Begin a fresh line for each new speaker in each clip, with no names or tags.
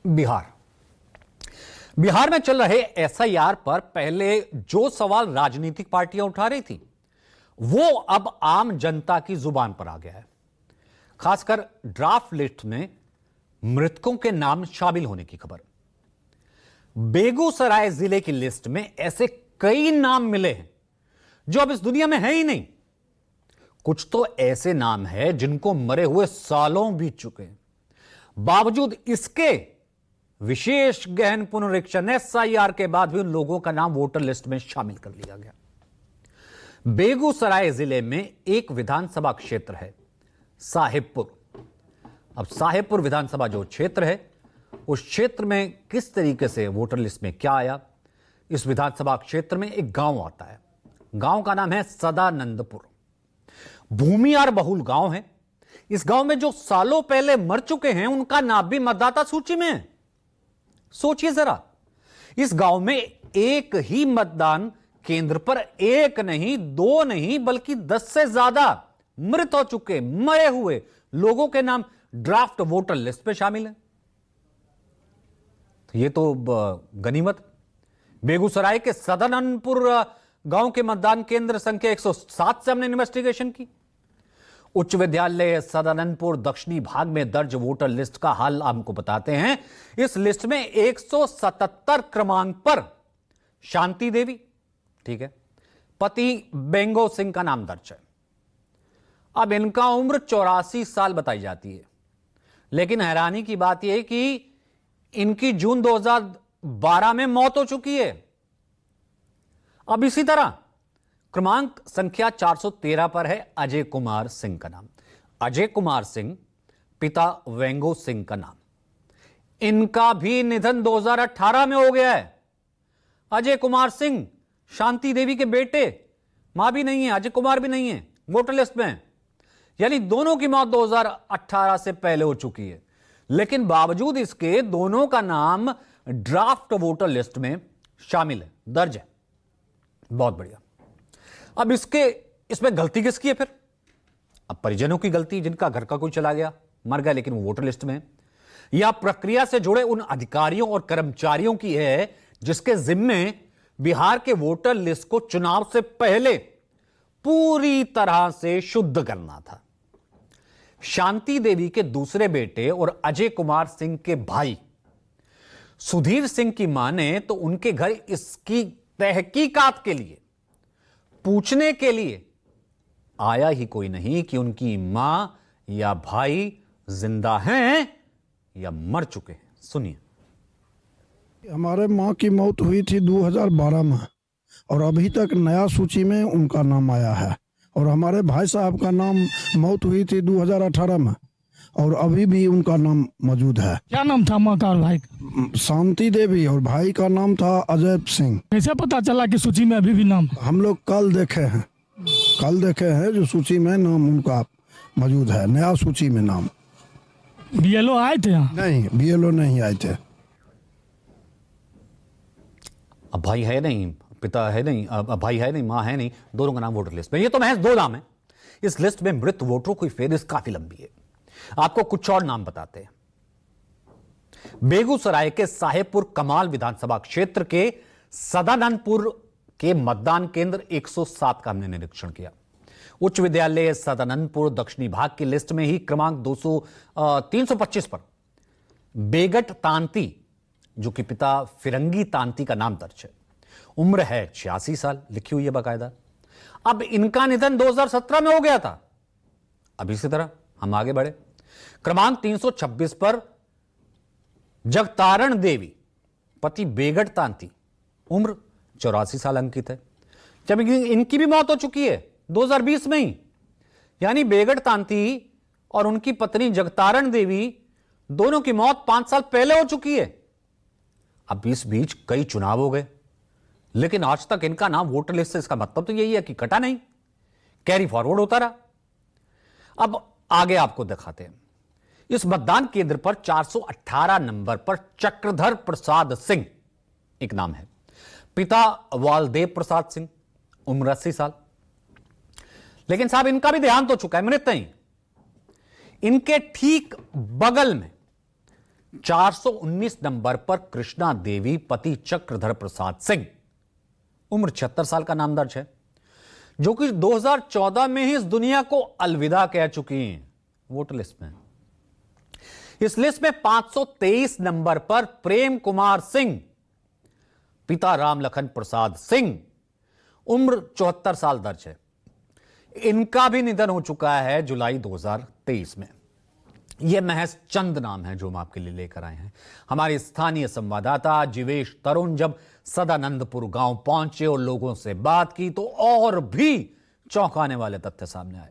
बिहार बिहार में चल रहे एसआईआर पर पहले जो सवाल राजनीतिक पार्टियां उठा रही थी वो अब आम जनता की जुबान पर आ गया है। खासकर ड्राफ्ट लिस्ट में मृतकों के नाम शामिल होने की खबर। बेगूसराय जिले की लिस्ट में ऐसे कई नाम मिले हैं जो अब इस दुनिया में है ही नहीं। कुछ तो ऐसे नाम हैं जिनको मरे हुए सालों बीत चुके हैं। बावजूद इसके विशेष गहन पुनरीक्षण एसआईआर के बाद भी उन लोगों का नाम वोटर लिस्ट में शामिल कर लिया गया। बेगूसराय जिले में एक विधानसभा क्षेत्र है साहेबपुर। अब साहेबपुर विधानसभा जो क्षेत्र है उस क्षेत्र में किस तरीके से वोटर लिस्ट में क्या आया। इस विधानसभा क्षेत्र में एक गांव आता है। गांव का नाम है सदानंदपुर। भूमियार बहुल गांव है। इस गांव में जो सालों पहले मर चुके हैं उनका नाम भी मतदाता सूची में है। सोचिए जरा, इस गांव में एक ही मतदान केंद्र पर एक नहीं, दो नहीं, बल्कि 10 से ज्यादा मृत हो चुके मरे हुए लोगों के नाम ड्राफ्ट वोटर लिस्ट में शामिल है। ये तो गनीमत। बेगूसराय के सदानंदपुर गांव के मतदान केंद्र संख्या 107 से हमने इन्वेस्टिगेशन की। उच्च विद्यालय सदानंदपुर दक्षिणी भाग में दर्ज वोटर लिस्ट का हाल आपको बताते हैं। इस लिस्ट में 177 क्रमांक पर शांति देवी, ठीक है, पति बेंगो सिंह का नाम दर्ज है। अब इनका उम्र 84 साल बताई जाती है। लेकिन हैरानी की बात यह है कि इनकी जून 2012 में मौत हो चुकी है। अब इसी तरह क्रमांक संख्या 413 पर है अजय कुमार सिंह का नाम। अजय कुमार सिंह, पिता वेंगो सिंह का नाम। इनका भी निधन 2018 में हो गया है। अजय कुमार सिंह शांति देवी के बेटे, मां भी नहीं है, अजय कुमार भी नहीं है वोटर लिस्ट में। यानी दोनों की मौत 2018 से पहले हो चुकी है। लेकिन बावजूद इसके दोनों का नाम ड्राफ्ट वोटर लिस्ट में शामिल है, दर्ज है। बहुत बढ़िया। अब इसमें गलती किसकी है फिर? अब परिजनों की गलती, जिनका घर का कोई चला गया, मर गया, लेकिन वो वोटर लिस्ट में है, या प्रक्रिया से जुड़े उन अधिकारियों और कर्मचारियों की है जिसके जिम्मे बिहार के वोटर लिस्ट को चुनाव से पहले पूरी तरह से शुद्ध करना था। शांति देवी के दूसरे बेटे और अजय कुमार सिंह के भाई सुधीर सिंह की माने तो उनके घर इसकी तहकीकात के लिए, पूछने के लिए आया ही कोई नहीं कि उनकी मां या भाई जिंदा हैं या मर चुके हैं। सुनिए।
हमारे मां की मौत हुई थी 2012 में और अभी तक नया सूची में उनका नाम आया है। और हमारे भाई साहब का नाम मौत हुई थी 2018 में और अभी भी उनका नाम मौजूद है।
क्या नाम था माँ का और भाई का?
शांति देवी, और भाई का नाम था अजय सिंह।
कैसे पता चला कि सूची में अभी भी नाम?
हम लोग कल देखे हैं जो सूची में नाम उनका मौजूद है, नया सूची में नाम।
बीएलओ आए थे यहाँ?
नहीं, बीएलओ नहीं आए थे।
अब भाई है नहीं, पिता है नहीं, अब भाई है नहीं, मां है नहीं, दोनों का नाम वोटर लिस्ट में। ये तो महज दो नाम है। इस लिस्ट में मृत वोटरों की फेहरिस्त काफी लंबी है। आपको कुछ और नाम बताते हैं। बेगूसराय के साहेबपुर कमाल विधानसभा क्षेत्र के सदानंदपुर के मतदान केंद्र 107 का हमने निरीक्षण किया। उच्च विद्यालय सदानंदपुर दक्षिणी भाग की लिस्ट में ही क्रमांक 325 पर बेगट तांती, जो कि पिता फिरंगी तांती का नाम दर्ज है। उम्र है 86 साल, लिखी हुई है बाकायदा। अब इनका निधन 2017 में हो गया था। अब इसी तरह हम आगे बढ़े। क्रमांक 326 पर जगतारण देवी, पति बेगट तांती, उम्र 84 साल अंकित है। जब इनकी भी मौत हो चुकी है 2020 में ही। यानी बेगट तांती और उनकी पत्नी जगतारण देवी दोनों की मौत 5 साल पहले हो चुकी है। अब इस बीच कई चुनाव हो गए, लेकिन आज तक इनका नाम वोटर लिस्ट से, इसका मतलब तो यही है कि कटा नहीं, कैरी फॉरवर्ड होता रहा। अब आगे आपको दिखाते हैं। इस मतदान केंद्र पर 418 नंबर पर चक्रधर प्रसाद सिंह एक नाम है। पिता वालदेव प्रसाद सिंह, उम्र 80 साल। लेकिन साहब इनका भी देहांत हो चुका है, मृत नहीं। इनके ठीक बगल में 419 नंबर पर कृष्णा देवी पति चक्रधर प्रसाद सिंह, उम्र 76 साल का नाम दर्ज है, जो कि 2014 में ही इस दुनिया को अलविदा कह चुकी हैं वोटर लिस्ट में। इस लिस्ट में 523 नंबर पर प्रेम कुमार सिंह, पिता रामलखन प्रसाद सिंह, उम्र 74 साल दर्ज है। इनका भी निधन हो चुका है जुलाई 2023 में। यह महज चंद नाम है जो हम आपके लिए लेकर आए हैं। हमारे स्थानीय संवाददाता जीवेश तरुण जब सदानंदपुर गांव पहुंचे और लोगों से बात की तो और भी चौंकाने वाले तथ्य सामने आए।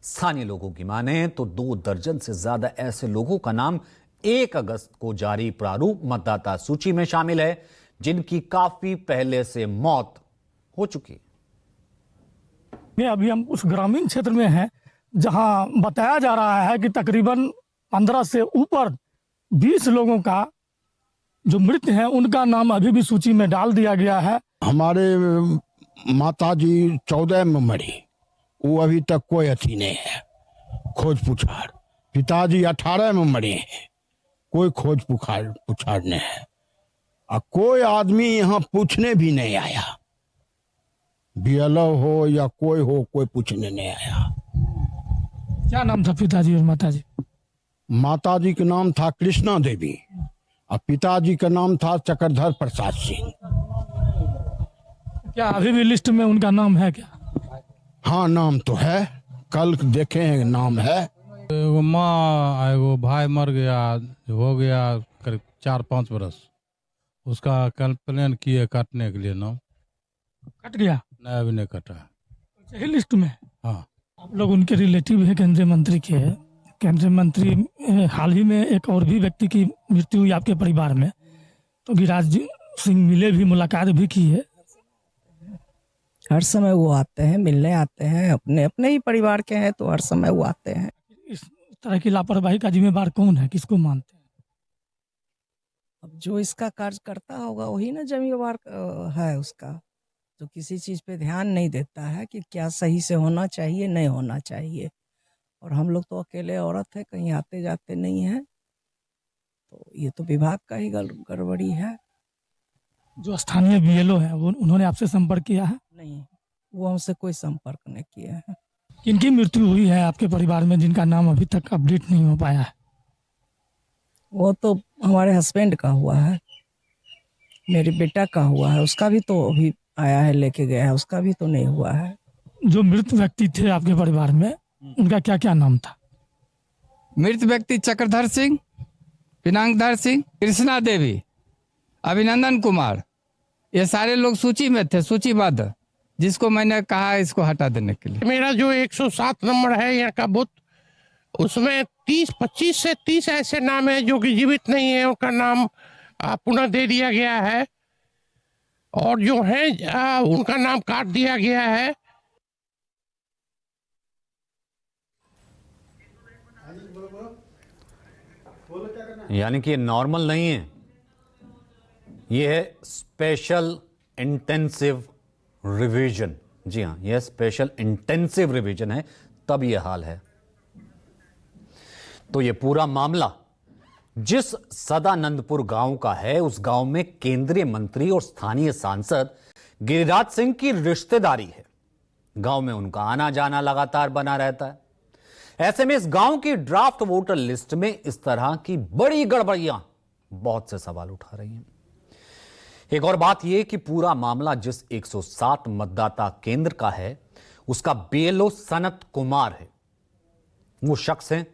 स्थानीय लोगों की माने तो 2 दर्जन से ज्यादा ऐसे लोगों का नाम 1 अगस्त को जारी प्रारूप मतदाता सूची में शामिल है, जिनकी काफी पहले से मौत हो चुकी है।
अभी हम उस ग्रामीण क्षेत्र में हैं जहां बताया जा रहा है कि तकरीबन 15 से ऊपर 20 लोगों का जो मृत हैं उनका नाम अभी भी सूची में डाल दिया गया है।
हमारे माताजी 14 में मरी, वो अभी तक कोई अथी नहीं है खोज पुछाड़। पिताजी 18 में मरे हैं, कोई खोज पुछाड़ नहीं है, और कोई आदमी यहाँ पूछने भी नहीं आया। बीएलओ हो या कोई हो, कोई पूछने नहीं आया।
क्या नाम था पिताजी और माताजी?
माताजी का नाम था कृष्णा देवी और पिताजी का नाम था चक्रधर प्रसाद सिंह।
क्या अभी भी लिस्ट में उनका नाम है क्या?
हाँ, नाम तो है, कल देखे हैं नाम है।
एगो माँ एगो भाई मर गया, हो गया करीब 4-5 बरस। उसका कंप्लेन किए काटने के लिए नाम
कट गया?
नहीं, अभी नहीं कटा।
सही लिस्ट में?
हाँ।
आप लोग उनके रिलेटिव है केंद्रीय मंत्री के। केंद्रीय मंत्री हाल ही में एक और भी व्यक्ति की मृत्यु हुई आपके परिवार में, तो गिरिराज सिंह मिले भी, मुलाकात भी की है।
हर समय वो आते हैं, मिलने आते हैं, अपने अपने ही परिवार के हैं तो हर समय वो आते हैं।
इस तरह की लापरवाही का जिम्मेदार कौन है, किसको मानते हैं?
अब जो इसका कार्य करता होगा वही ना जिम्मेवार है उसका, जो किसी चीज पे ध्यान नहीं देता है कि क्या सही से होना चाहिए, नहीं होना चाहिए। और हम लोग तो अकेले औरत है, कहीं आते जाते नहीं है, तो ये तो विभाग का ही गड़बड़ी है।
जो स्थानीय बीएलओ है वो उन्होंने आपसे संपर्क किया है?
नहीं, वो हमसे कोई संपर्क नहीं किया है।
किनकी मृत्यु हुई है आपके परिवार में जिनका नाम अभी तक अपडेट नहीं हो पाया है?
वो तो हमारे हस्बैंड का हुआ है, मेरे बेटा का हुआ है, उसका भी तो अभी आया है, लेके गया है, उसका भी तो नहीं हुआ है।
जो मृत व्यक्ति थे आपके परिवार में उनका क्या क्या नाम था?
मृत व्यक्ति चक्रधर सिंह, पिनाकधर सिंह, कृष्णा देवी, अभिनंदन कुमार, ये सारे लोग सूची में थे, सूचीबद्ध, जिसको मैंने कहा इसको हटा देने के लिए।
मेरा जो 107 नंबर है यहाँ का बूथ, उसमें 25 से 30 ऐसे नाम है जो कि जीवित नहीं है, उनका नाम पुनः दे दिया गया है, और जो है उनका नाम काट दिया गया है।
यानी कि ये नॉर्मल नहीं है, ये है स्पेशल इंटेंसिव रिवीजन। जी हाँ, यह स्पेशल इंटेंसिव रिवीजन है, तब यह हाल है। तो ये पूरा मामला जिस सदानंदपुर गांव का है, उस गांव में केंद्रीय मंत्री और स्थानीय सांसद गिरिराज सिंह की रिश्तेदारी है। गांव में उनका आना जाना लगातार बना रहता है। ऐसे में इस गांव की ड्राफ्ट वोटर लिस्ट में इस तरह की बड़ी गड़बड़ियां बहुत से सवाल उठा रही हैं। एक और बात यह कि पूरा मामला जिस 107 मतदाता केंद्र का है, उसका बीएलओ सनत कुमार है। वो शख्स हैं,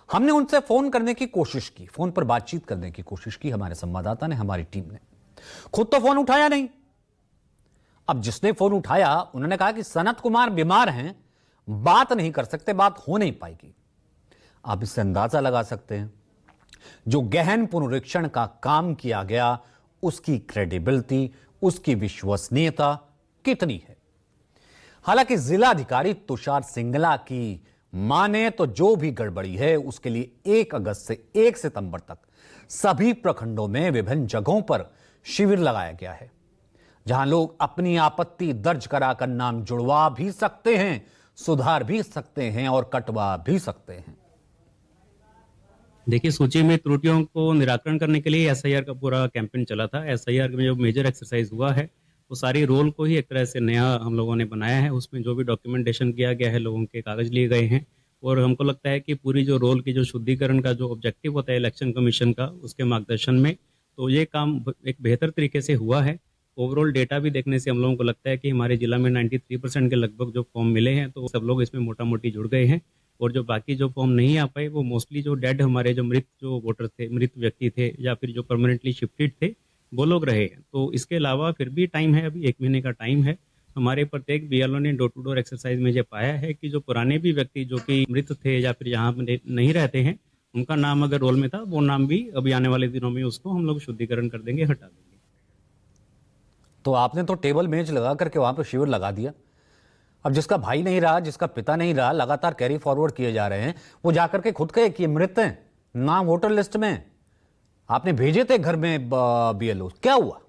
हमने उनसे फोन करने की कोशिश की, फोन पर बातचीत करने की कोशिश की, हमारे संवाददाता ने, हमारी टीम ने। खुद तो फोन उठाया नहीं। अब जिसने फोन उठाया उन्होंने कहा कि सनत कुमार बीमार हैं, बात नहीं कर सकते, बात हो नहीं पाएगी। आप इससे अंदाजा लगा सकते हैं जो गहन पुनरीक्षण का काम किया गया, उसकी क्रेडिबिलिटी, उसकी विश्वसनीयता कितनी है। हालांकि जिलाधिकारी तुषार सिंगला की माने तो जो भी गड़बड़ी है उसके लिए 1 अगस्त से 1 सितंबर तक सभी प्रखंडों में विभिन्न जगहों पर शिविर लगाया गया है, जहां लोग अपनी आपत्ति दर्ज कराकर नाम जुड़वा भी सकते हैं, सुधार भी सकते हैं और कटवा भी सकते हैं।
देखिए, सूची में त्रुटियों को निराकरण करने के लिए एसआईआर का पूरा कैंपेन चला था। एसआईआर में जो मेजर एक्सरसाइज हुआ है वो सारी रोल को ही एक तरह से नया हम लोगों ने बनाया है। उसमें जो भी डॉक्यूमेंटेशन किया गया है, लोगों के कागज लिए गए हैं, और हमको लगता है कि पूरी जो रोल की जो शुद्धिकरण का जो ऑब्जेक्टिव होता है इलेक्शन कमीशन का, उसके मार्गदर्शन में तो ये काम एक बेहतर तरीके से हुआ है। ओवरऑल डेटा भी देखने से हम लोगों को लगता है कि हमारे जिला में 93% के लगभग जो फॉर्म मिले हैं, तो सब लोग इसमें मोटा मोटी जुड़ गए हैं। और जो बाकी जो फॉर्म नहीं आ पाए वो मोस्टली जो डेड हमारे जो मृत जो वोटर थे, मृत व्यक्ति थे, या फिर जो परमानेंटली शिफ्टेड थे, वो लोग रहे हैं। तो इसके अलावा फिर भी टाइम है, अभी 1 महीने का टाइम है। हमारे प्रत्येक बीएलओ ने डोर टू डोर एक्सरसाइज में ये पाया है कि जो पुराने भी व्यक्ति जो कि मृत थे या फिर यहाँ नहीं रहते हैं, उनका नाम अगर रोल में था, वो नाम भी अभी आने वाले दिनों में उसको हम लोग शुद्धिकरण कर देंगे, हटा देंगे।
तो आपने तो टेबल मेज लगा करके वहां पर शिविर लगा दिया। अब जिसका भाई नहीं रहा, जिसका पिता नहीं रहा, लगातार कैरी फॉरवर्ड किए जा रहे हैं, वो जाकर के खुद कहे कि ये मृत हैं, नाम वोटर लिस्ट में। आपने भेजे थे घर में बीएलओ, क्या हुआ?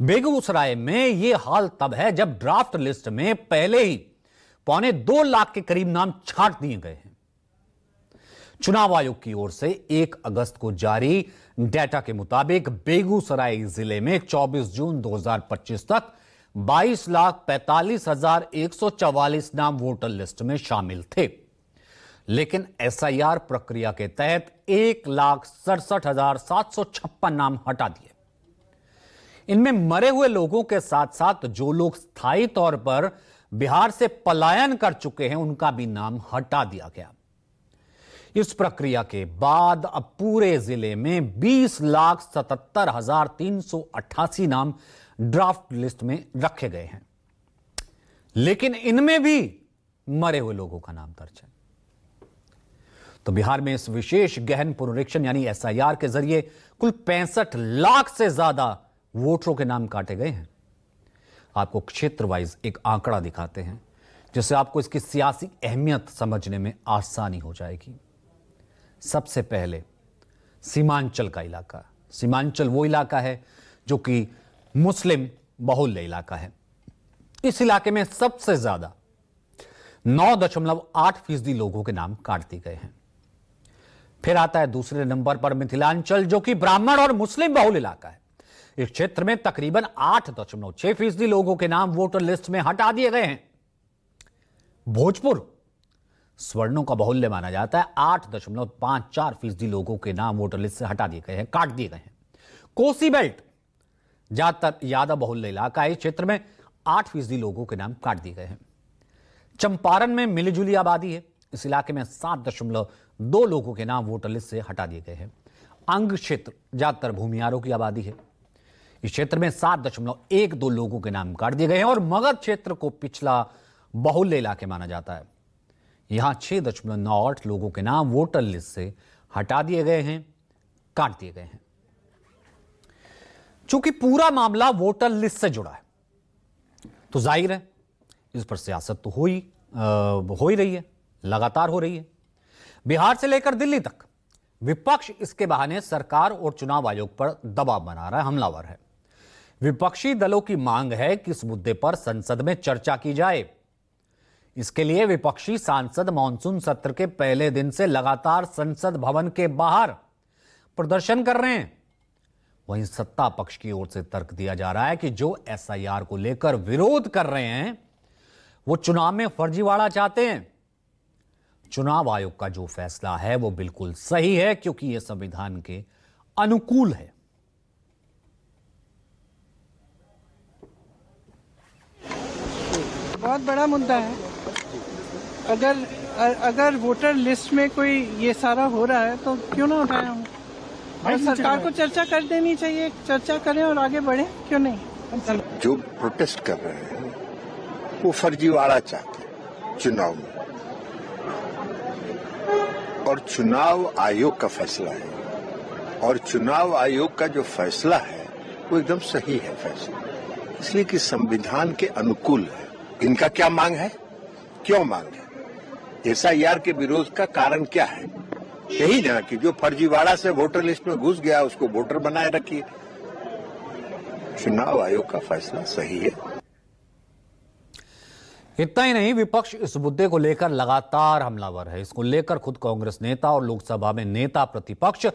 बेगूसराय में ये हाल तब है जब ड्राफ्ट लिस्ट में पहले ही 2.25 लाख के करीब नाम छांट दिए गए हैं। चुनाव आयोग की ओर से 1 अगस्त को जारी डेटा के मुताबिक बेगूसराय जिले में 24 जून 2025 तक 22,45,144 नाम वोटर लिस्ट में शामिल थे, लेकिन एसआईआर प्रक्रिया के तहत 1,67,756 नाम हटा दिए। इनमें मरे हुए लोगों के साथ साथ जो लोग स्थायी तौर पर बिहार से पलायन कर चुके हैं, उनका भी नाम हटा दिया गया। इस प्रक्रिया के बाद अब पूरे जिले में 20,77,388 नाम ड्राफ्ट लिस्ट में रखे गए हैं, लेकिन इनमें भी मरे हुए लोगों का नाम दर्ज है। तो बिहार में इस विशेष गहन पुनरीक्षण यानी एसआईआर के जरिए कुल 65 लाख से ज्यादा वोटरों के नाम काटे गए हैं। आपको क्षेत्र वाइज एक आंकड़ा दिखाते हैं, जिससे आपको इसकी सियासी अहमियत समझने में आसानी हो जाएगी। सबसे पहले सीमांचल का इलाका। सीमांचल वो इलाका है जो कि मुस्लिम बहुल्य इलाका है। इस इलाके में सबसे ज्यादा 9.8% लोगों के नाम काट दिए गए हैं। फिर आता है दूसरे नंबर पर मिथिलांचल, जो कि ब्राह्मण और मुस्लिम बहुल इलाका है। इस क्षेत्र में तकरीबन 8.6% लोगों के नाम वोटर लिस्ट में हटा दिए गए हैं। भोजपुर स्वर्णों का बहुल्य माना जाता है, 8.54% लोगों के नाम वोटर लिस्ट से हटा दिए गए हैं, काट दिए गए हैं। कोसी बेल्ट ज्यादातर यादव बहुल्य इलाका है। इस क्षेत्र में 8% लोगों के नाम काट दिए गए हैं। चंपारण में मिलीजुली आबादी है। इस इलाके में 7.2 लोगों के नाम वोटर लिस्ट से हटा दिए गए हैं। अंग क्षेत्र ज्यादातर भूमियारों की आबादी है। इस क्षेत्र में 7.12 लोगों के नाम काट दिए गए हैं। और मगध क्षेत्र को पिछला बहुल्य इलाके माना जाता है। यहां 6.98 लोगों के नाम वोटर लिस्ट से हटा दिए गए हैं, काट दिए गए हैं। चूंकि पूरा मामला वोटर लिस्ट से जुड़ा है, तो जाहिर है इस पर सियासत तो हो ही रही है, लगातार हो रही है। बिहार से लेकर दिल्ली तक विपक्ष इसके बहाने सरकार और चुनाव आयोग पर दबाव बना रहा है, हमलावर है। विपक्षी दलों की मांग है कि इस मुद्दे पर संसद में चर्चा की जाए। इसके लिए विपक्षी सांसद मॉनसून सत्र के पहले दिन से लगातार संसद भवन के बाहर प्रदर्शन कर रहे हैं। वहीं सत्ता पक्ष की ओर से तर्क दिया जा रहा है कि जो एसआईआर को लेकर विरोध कर रहे हैं, वो चुनाव में फर्जीवाड़ा चाहते हैं। चुनाव आयोग का जो फैसला है वो बिल्कुल सही है, क्योंकि यह संविधान के अनुकूल है।
बहुत बड़ा मुद्दा है। अगर वोटर लिस्ट में कोई ये सारा हो रहा है तो क्यों ना उठाए हम, और सरकार को चर्चा कर देनी चाहिए। चर्चा करें और आगे बढ़े, क्यों नहीं।
जो प्रोटेस्ट कर रहे हैं वो फर्जीवाड़ा चाहते हैं चुनाव में, और चुनाव आयोग का फैसला है। और चुनाव आयोग का जो फैसला है वो एकदम सही है फैसला, इसलिए कि संविधान के अनुकूल है। इनका क्या मांग है, क्यों मांग है, एसआईआर के विरोध का कारण क्या है? यही ना कि जो फर्जीवाड़ा से वोटर लिस्ट में घुस गया उसको वोटर बनाए रखिए। चुनाव आयोग का फैसला सही है।
इतना ही नहीं, विपक्ष इस मुद्दे को लेकर लगातार हमलावर है। इसको लेकर खुद कांग्रेस नेता और लोकसभा में नेता प्रतिपक्ष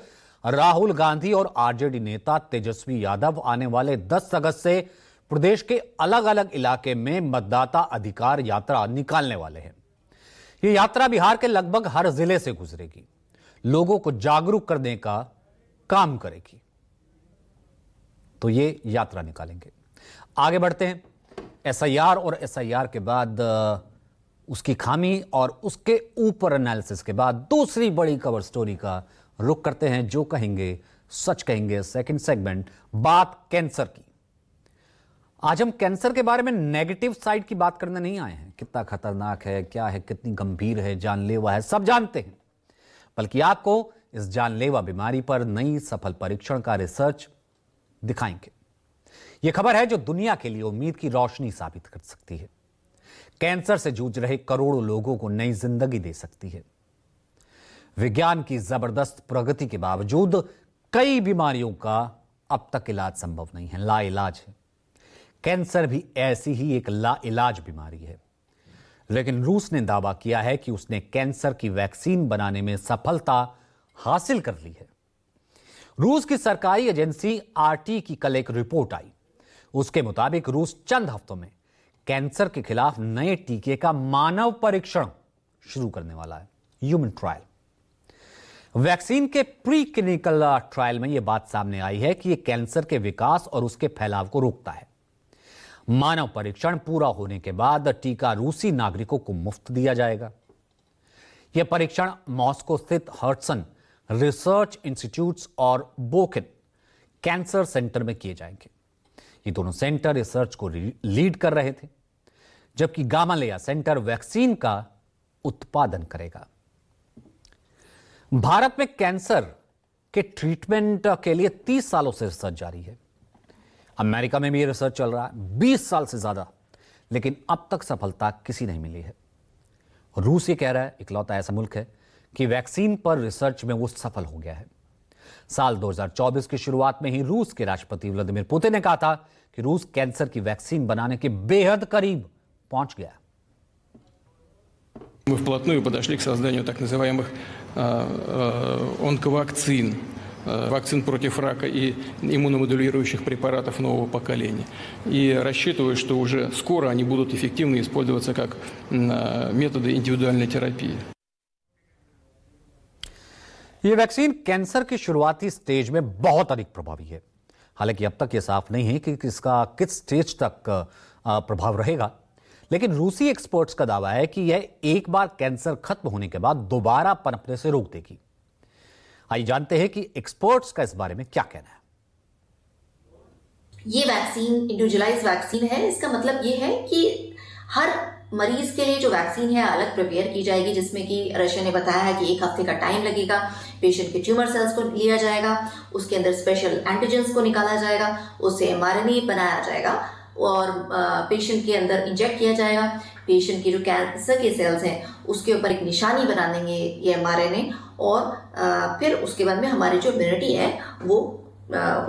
राहुल गांधी और आरजेडी नेता तेजस्वी यादव आने वाले 10 अगस्त से प्रदेश के अलग अलग इलाके में मतदाता अधिकार यात्रा निकालने वाले हैं। ये यात्रा बिहार के लगभग हर जिले से गुजरेगी, लोगों को जागरूक करने का काम करेगी। तो ये यात्रा निकालेंगे। आगे बढ़ते हैं। एसआईआर और एसआईआर के बाद उसकी खामी और उसके ऊपर एनालिसिस के बाद दूसरी बड़ी कवर स्टोरी का रुख करते हैं। जो कहेंगे सच कहेंगे, सेकंड सेगमेंट, बात कैंसर की। आज हम कैंसर के बारे में नेगेटिव साइड की बात करने नहीं आए हैं। कितना खतरनाक है, क्या है, कितनी गंभीर है, जानलेवा है, सब जानते हैं। बल्कि आपको इस जानलेवा बीमारी पर नई सफल परीक्षण का रिसर्च दिखाएंगे। यह खबर है जो दुनिया के लिए उम्मीद की रोशनी साबित कर सकती है। कैंसर से जूझ रहे करोड़ों लोगं को नई जिंदगी दे सकती है। विज्ञान की जबरदस्त प्रगति के बावजूद कई बीमारियों का अब तक इलाज संभव नहीं है, लाइलाज है। कैंसर भी ऐसी ही एक लाइलाज बीमारी है। लेकिन रूस ने दावा किया है कि उसने कैंसर की वैक्सीन बनाने में सफलता हासिल कर ली है। रूस की सरकारी एजेंसी आरटी की कल एक रिपोर्ट आई। उसके मुताबिक रूस चंद हफ्तों में कैंसर के खिलाफ नए टीके का मानव परीक्षण शुरू करने वाला है, ह्यूमन ट्रायल। वैक्सीन के प्री क्लिनिकल ट्रायल में यह बात सामने आई है कि यह कैंसर के विकास और उसके फैलाव को रोकता है। मानव परीक्षण पूरा होने के बाद टीका रूसी नागरिकों को मुफ्त दिया जाएगा। यह परीक्षण मॉस्को स्थित हर्ट्सन रिसर्च इंस्टीट्यूट्स और बोकिन कैंसर सेंटर में किए जाएंगे। ये दोनों सेंटर रिसर्च को लीड कर रहे थे, जबकि गामालेया सेंटर वैक्सीन का उत्पादन करेगा। भारत में कैंसर के ट्रीटमेंट के लिए 30 सालों से रिसर्च जारी है। अमेरिका में भी रिसर्च चल रहा है 20 साल से ज्यादा, लेकिन अब तक सफलता किसी नहीं मिली है। रूस ये कह रहा है, इकलौता ऐसा मुल्क है कि वैक्सीन पर रिसर्च में वो सफल हो गया है। साल 2024 की शुरुआत में ही रूस के राष्ट्रपति व्लादिमीर पुतिन ने कहा था कि रूस कैंसर की वैक्सीन बनाने के बेहद करीब पहुंच गया।
Мы вплотную подошли к созданию так называемых онковакцин, вакцин против рака и иммуномодулирующих препаратов нового поколения. И рассчитываю, что уже скоро они будут эффективно использоваться как методы индивидуальной терапии.
यह वैक्सीन कैंसर की शुरुआती स्टेज में बहुत अधिक प्रभावी है। हालांकि अब तक यह साफ नहीं है कि इसका किस स्टेज तक प्रभाव रहेगा, लेकिन रूसी एक्सपर्ट्स का दावा है कि यह एक बार कैंसर खत्म होने के बाद दोबारा पनपने से रोक देगी। आइए जानते हैं कि एक्सपर्ट्स का इस बारे में क्या कहना है।
ये वैक्सीन इंडिविजुअलाइज्ड वैक्सीन है। इसका मतलब ये है कि हर मरीज के लिए जो वैक्सीन है अलग प्रिपेयर की जाएगी, जिसमें कि रशिया ने बताया है कि 1 हफ्ते का टाइम लगेगा। पेशेंट के ट्यूमर सेल्स को लिया जाएगा, उसके अंदर स्पेशल एंटीजेंस को निकाला जाएगा, उससे एमआरएनए बनाया जाएगा और पेशेंट के अंदर इंजेक्ट किया जाएगा। पेशेंट की जो कैंसर के सेल्स हैं उसके ऊपर एक निशानी बना देंगे ये एमआरएनए, और फिर उसके बाद में हमारी जो इम्यूनिटी है वो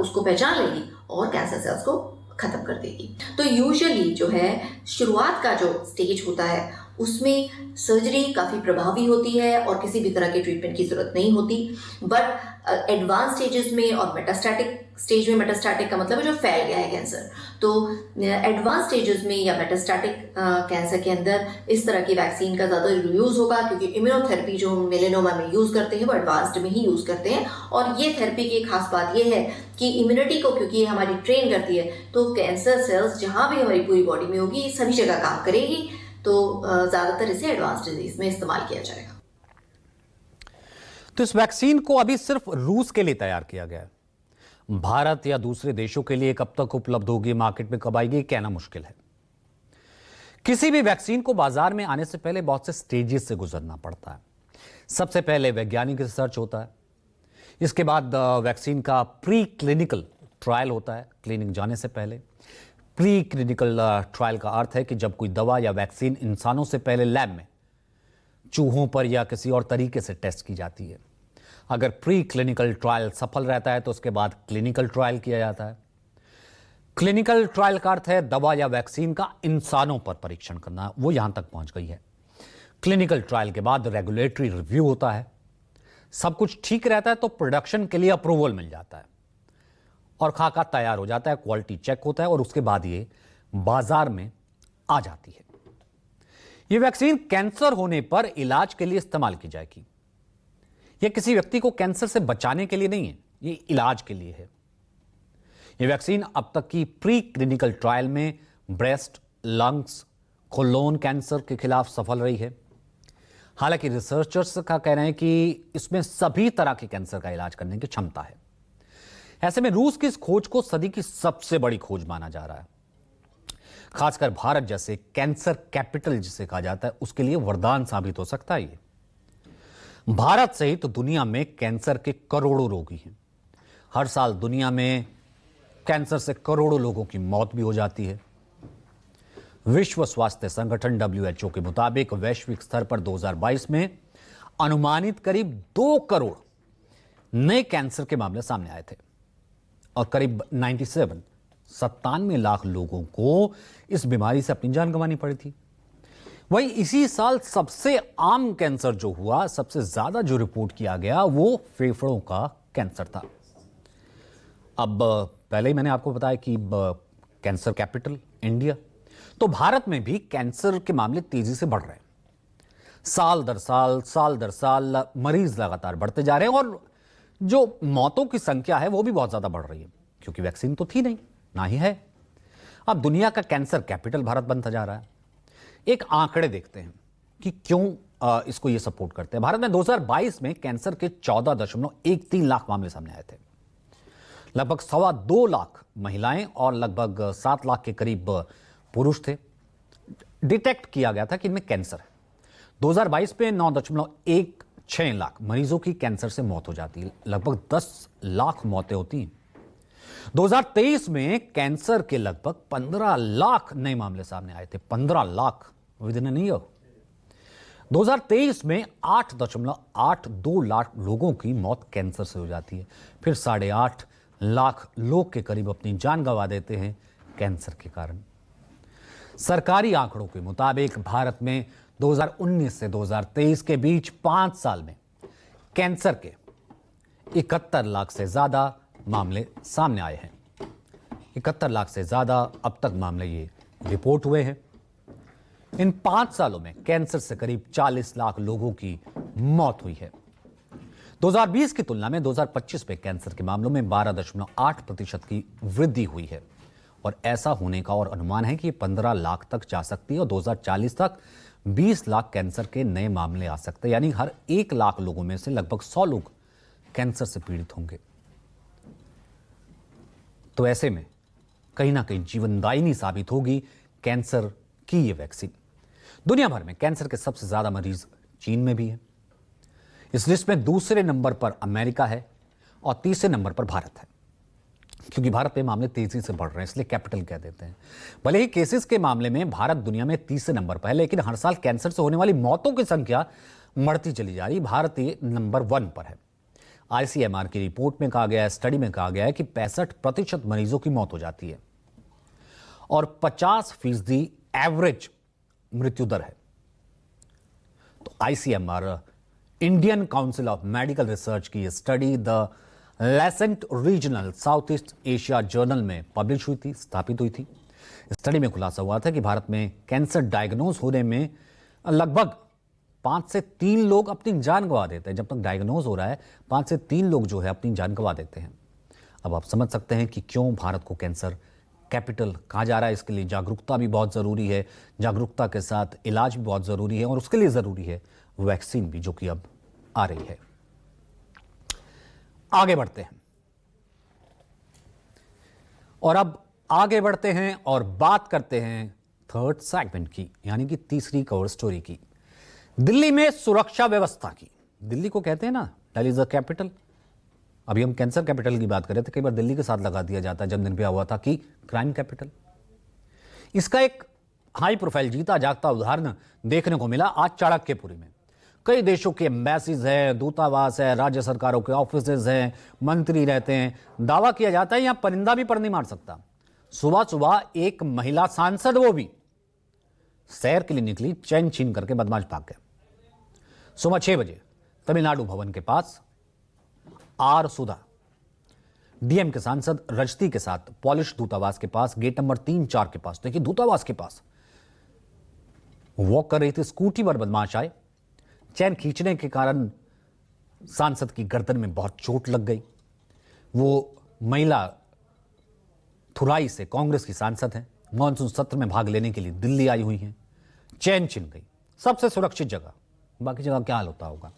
उसको पहचान लेगी और कैंसर सेल्स को खत्म कर देगी। तो यूजुअली जो है शुरुआत का जो स्टेज होता है उसमें सर्जरी काफ़ी प्रभावी होती है और किसी भी तरह के ट्रीटमेंट की ज़रूरत नहीं होती। बट एडवांस स्टेजेस में और मेटास्टैटिक स्टेज में, मेटास्टैटिक का मतलब है जो फैल गया है कैंसर, तो एडवांस स्टेजेस में या मेटास्टैटिक कैंसर के अंदर इस तरह की वैक्सीन का ज़्यादा यूज़ होगा, क्योंकि इम्यूनोथेरेपी जो मेलेनोमा में यूज़ करते हैं वो एडवांस्ड में ही यूज़ करते हैं। और ये थेरेपी की खास बात ये है कि इम्यूनिटी को, क्योंकि ये हमारी ट्रेन करती है, तो कैंसर सेल्स जहाँ भी हमारी पूरी बॉडी में होगी सभी जगह काम करेगी। तो ज़्यादातर इसे एडवांस डिजीज में इस्तेमाल किया जाएगा।
तो इस वैक्सीन को अभी सिर्फ रूस के लिए तैयार किया गया है। भारत या दूसरे देशों के लिए कब तक उपलब्ध होगी, मार्केट में कब आएगी, कहना मुश्किल है। किसी भी वैक्सीन को बाजार में आने से पहले बहुत से स्टेजेस से गुजरना पड़ता है। सबसे पहले वैज्ञानिक रिसर्च होता है, इसके बाद वैक्सीन का प्री क्लिनिकल ट्रायल होता है, क्लिनिक जाने से पहले। प्री क्लिनिकल ट्रायल का अर्थ है कि जब कोई दवा या वैक्सीन इंसानों से पहले लैब में चूहों पर या किसी और तरीके से टेस्ट की जाती है। अगर प्री क्लिनिकल ट्रायल सफल रहता है तो उसके बाद क्लिनिकल ट्रायल किया जाता है। क्लिनिकल ट्रायल का अर्थ है दवा या वैक्सीन का इंसानों पर परीक्षण करना, वो यहां तक पहुंच गई है। क्लिनिकल ट्रायल के बाद रेगुलेटरी रिव्यू होता है, सब कुछ ठीक रहता है तो प्रोडक्शन के लिए अप्रूवल मिल जाता है और खाका तैयार हो जाता है, क्वालिटी चेक होता है और उसके बाद ये बाजार में आ जाती है। ये वैक्सीन कैंसर होने पर इलाज के लिए इस्तेमाल की जाएगी। यह किसी व्यक्ति को कैंसर से बचाने के लिए नहीं है, ये इलाज के लिए है। यह वैक्सीन अब तक की प्री क्लिनिकल ट्रायल में ब्रेस्ट, लंग्स, कोलोन कैंसर के खिलाफ सफल रही है। हालांकि रिसर्चर्स का कहना है कि इसमें सभी तरह के कैंसर का इलाज करने की क्षमता है। ऐसे में रूस की इस खोज को सदी की सबसे बड़ी खोज माना जा रहा है। खासकर भारत जैसे कैंसर कैपिटल जिसे कहा जाता है, उसके लिए वरदान साबित हो सकता है। ये भारत सहित तो दुनिया में कैंसर के करोड़ों रोगी हैं। हर साल दुनिया में कैंसर से करोड़ों लोगों की मौत भी हो जाती है। विश्व स्वास्थ्य संगठन WHO के मुताबिक वैश्विक स्तर पर 2022 में अनुमानित करीब 2 करोड़ नए कैंसर के मामले सामने आए थे और करीब 97 लाख लोगों को इस बीमारी से अपनी जान गंवानी पड़ी थी। वहीं इसी साल सबसे आम कैंसर जो हुआ, सबसे ज्यादा जो रिपोर्ट किया गया, वो फेफड़ों का कैंसर था। अब पहले ही मैंने आपको बताया कि कैंसर कैपिटल इंडिया, तो भारत में भी कैंसर के मामले तेजी से बढ़ रहे हैं। साल दर साल मरीज लगातार बढ़ते जा रहे हैं और जो मौतों की संख्या है वो भी बहुत ज्यादा बढ़ रही है, क्योंकि वैक्सीन तो थी नहीं, ना ही है। अब दुनिया का कैंसर कैपिटल भारत बनता जा रहा है। एक आंकड़े देखते हैं कि क्यों इसको ये सपोर्ट करते हैं। भारत में 2022 में कैंसर के 14.13 लाख मामले सामने आए थे। लगभग 2.25 लाख महिलाएं और लगभग 7 लाख के करीब पुरुष थे। डिटेक्ट किया गया था कि इनमें कैंसर है। 2022 में 9.16 लाख मरीजों की कैंसर से मौत हो जाती है। लगभग 10 लाख मौतें होती हैं। 2023 में कैंसर के लगभग 15 लाख नए मामले सामने आए थे। 15 lakh with in an year. 2023 में 8.82 लाख लोगों की मौत कैंसर से हो जाती है। फिर 8.5 लाख लोग के करीब अपनी जान गंवा देते हैं कैंसर के कारण। सरकारी आंकड़ों के मुताबिक भारत में 2019 से 2023 के बीच 5 साल में कैंसर के 71 लाख से ज्यादा मामले सामने आए हैं। 71 लाख से ज्यादा अब तक मामले ये रिपोर्ट हुए हैं। इन 5 सालों में कैंसर से करीब 40 लाख लोगों की मौत हुई है। 2020 की तुलना में 2025 में कैंसर के मामलों में 12.8% की वृद्धि हुई है और ऐसा होने का और अनुमान है कि 15 लाख तक जा सकती है और 2040 तक 20 लाख कैंसर के नए मामले आ सकते हैं। यानी हर 1 लाख लोगों में से लगभग 100 लोग कैंसर से पीड़ित होंगे। तो ऐसे में कहीं ना कहीं जीवनदायिनी साबित होगी कैंसर की ये वैक्सीन। दुनिया भर में कैंसर के सबसे ज्यादा मरीज चीन में भी है। इस लिस्ट में दूसरे नंबर पर अमेरिका है और तीसरे नंबर पर भारत है। क्योंकि भारत में मामले तेजी से बढ़ रहे हैं इसलिए कैपिटल कह देते हैं। भले ही केसेस के मामले में भारत दुनिया में तीसरे नंबर पर है, लेकिन हर साल कैंसर से होने वाली मौतों की संख्या बढ़ती चली जा रही। भारत ये नंबर 1 पर है। ICMR की रिपोर्ट में कहा गया है, स्टडी में कहा गया है कि 65% मरीजों की मौत हो जाती है और 50% एवरेज मृत्यु दर है। तो ICMR, Indian council of medical research की यह study the Lancet regional south east Asia journal में पब्लिश हुई थी, स्थापित हुई थी। स्टडी में खुलासा हुआ था कि भारत में कैंसर डायग्नोज होने में लगभग 5 से 3 लोग अपनी जान गंवा देते हैं। जब तक डायग्नोज हो रहा है 5 से 3 लोग जो है अपनी जान गंवा देते हैं। अब आप समझ सकते हैं कि क्यों भारत को कैंसर कैपिटल कहा जा रहा है। इसके लिए जागरूकता भी बहुत ज़रूरी है, जागरूकता के साथ इलाज भी बहुत ज़रूरी है और उसके लिए ज़रूरी है वैक्सीन भी, जो कि अब आ रही है। आगे बढ़ते हैं और अब आगे बढ़ते हैं और बात करते हैं थर्ड सेगमेंट की, यानी कि तीसरी कवर स्टोरी की। दिल्ली में सुरक्षा व्यवस्था की। दिल्ली को कहते हैं ना, दिल्ली इज द कैपिटल। अभी हम कैंसर कैपिटल की बात कर रहे थे, कई बार दिल्ली के साथ लगा दिया जाता है। जन्मदिन पे हुआ था कि क्राइम कैपिटल। इसका एक हाई प्रोफाइल जीता जागता उदाहरण देखने को मिला आज चाणक्यपुरी में। कई देशों के एम्बेसीज है, दूतावास है, राज्य सरकारों के ऑफिसेज हैं, मंत्री रहते हैं। दावा किया जाता है यहां परिंदा भी पर नहीं मार सकता। सुबह सुबह एक महिला सांसद, वो भी सैर के लिए निकली, चैन छीन करके बदमाश भाग गए। सुबह 6 बजे तमिलनाडु भवन के पास आर सुधा डीएम के सांसद रजती के साथ पॉलिश दूतावास के पास गेट नंबर 3-4 के पास, देखिए दूतावास के पास वॉक कर रही थी। स्कूटी पर बदमाश आए, चैन खींचने के कारण सांसद की गर्दन में बहुत चोट लग गई। वो महिला थुराई से कांग्रेस की सांसद हैं, मॉनसून सत्र में भाग लेने के लिए दिल्ली आई हुई हैं। चैन छिन गई, सबसे सुरक्षित जगह, बाकी जगह क्या हाल होता होगा।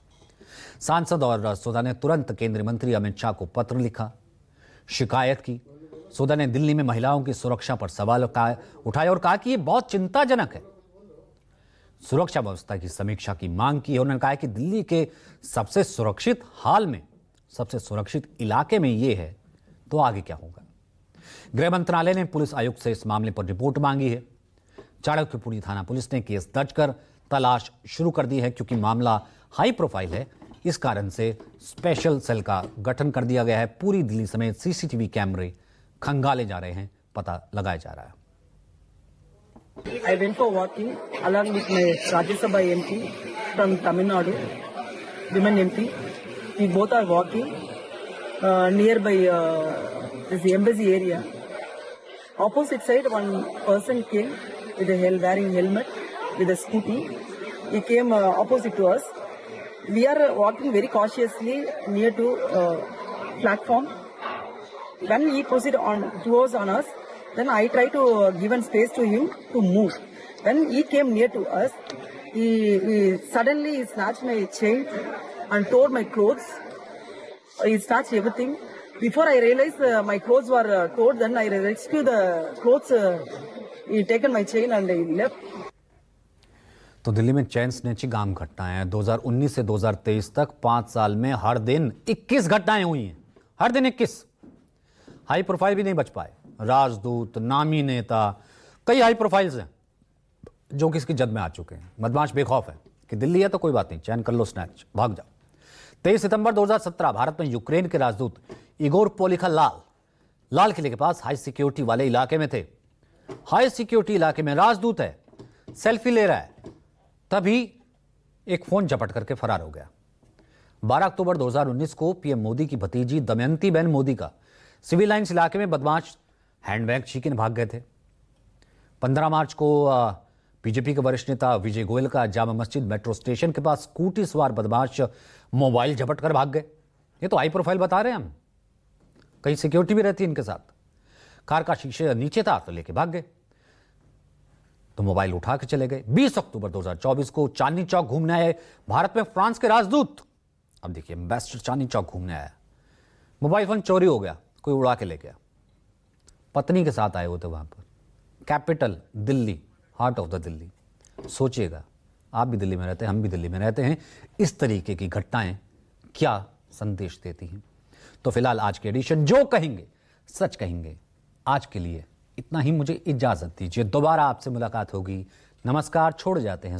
सांसद और सुधा ने तुरंत केंद्रीय मंत्री अमित शाह को पत्र लिखा, शिकायत की। सुधा ने दिल्ली में महिलाओं की सुरक्षा पर सवाल उठाए और कहा कि यह बहुत चिंताजनक है। सुरक्षा व्यवस्था की समीक्षा की मांग की है। उन्होंने कहा कि दिल्ली के सबसे सुरक्षित हाल में, सबसे सुरक्षित इलाके में यह है, तो आगे क्या होगा। गृह मंत्रालय ने पुलिस आयुक्त से इस मामले पर रिपोर्ट मांगी है। चाणक्यपुरी थाना पुलिस ने केस दर्ज कर तलाश शुरू कर दी है। क्योंकि मामला हाई प्रोफाइल है, इस कारण से स्पेशल सेल का गठन कर दिया गया है। पूरी दिल्ली समेत सीसीटीवी कैमरे खंगाले जा रहे हैं, पता लगाया जा रहा है।
I went for walking along with my Rajya Sabha MP from Tamil Nadu, women MP. We both are walking nearby this embassy area. Opposite side, one person came with wearing helmet with a scooty. He came opposite to us. We are walking very cautiously near to platform. When he proceeded towards us, then I tried to give space to him to move. When he came near to us, he suddenly snatched my chain and tore my clothes. He snatched everything. Before I realized my clothes were torn, then I rescued the clothes. He taken my chain and he left.
तो दिल्ली में chain snatching आम घटनाएं हैं। 2019 से 2023 तक 5 साल में हर दिन 21 घटनाएं हुई हैं। हर दिन 21। हाई प्रोफाइल भी नहीं बच पाए। राजदूत, नामी नेता, कई हाई प्रोफाइल्स हैं जो कि इसकी जद में आ चुके हैं। बदमाश बेखौफ है कि दिल्ली है तो कोई बात नहीं, चैन कर लो, स्नैच, भाग जाओ। 23 सितंबर 2017 भारत में यूक्रेन के राजदूत इगोर पोलिखा लाल किले के पास हाई सिक्योरिटी वाले इलाके में थे। हाई सिक्योरिटी इलाके में राजदूत है, सेल्फी ले रहा है, तभी एक फोन झपट करके फरार हो गया। 12 अक्टूबर 2019 को पीएम मोदी की भतीजी दमयंती बहन मोदी का सिविल लाइन्स इलाके में बदमाश हैंडबैग छीन भाग गए थे। 15 मार्च को बीजेपी के वरिष्ठ नेता विजय गोयल का जामा मस्जिद मेट्रो स्टेशन के पास स्कूटी सवार बदमाश मोबाइल झपट कर भाग गए। ये तो हाई प्रोफाइल बता रहे हैं हम, कहीं सिक्योरिटी भी रहती है इनके साथ। कार का शीशे नीचे था तो लेके भाग गए, तो मोबाइल उठा के चले गए। 20 अक्टूबर 2024 को चांदनी चौक घूमने आए भारत में फ्रांस के राजदूत। अब देखिए, एम्बेसडर चांदनी चौक घूमने आया, मोबाइल फोन चोरी हो गया, कोई उड़ा के ले गया। पत्नी के साथ आए हुए थे वहां पर, capital Delhi, heart of the Delhi. सोचिएगा, आप भी दिल्ली में रहते हैं, हम भी दिल्ली में रहते हैं, इस तरीके की घटनाएं क्या संदेश देती हैं। तो फिलहाल आज के एडिशन जो कहेंगे सच कहेंगे, आज के लिए इतना ही। मुझे इजाजत दीजिए, दोबारा आपसे मुलाकात होगी। नमस्कार, छोड़ जाते हैं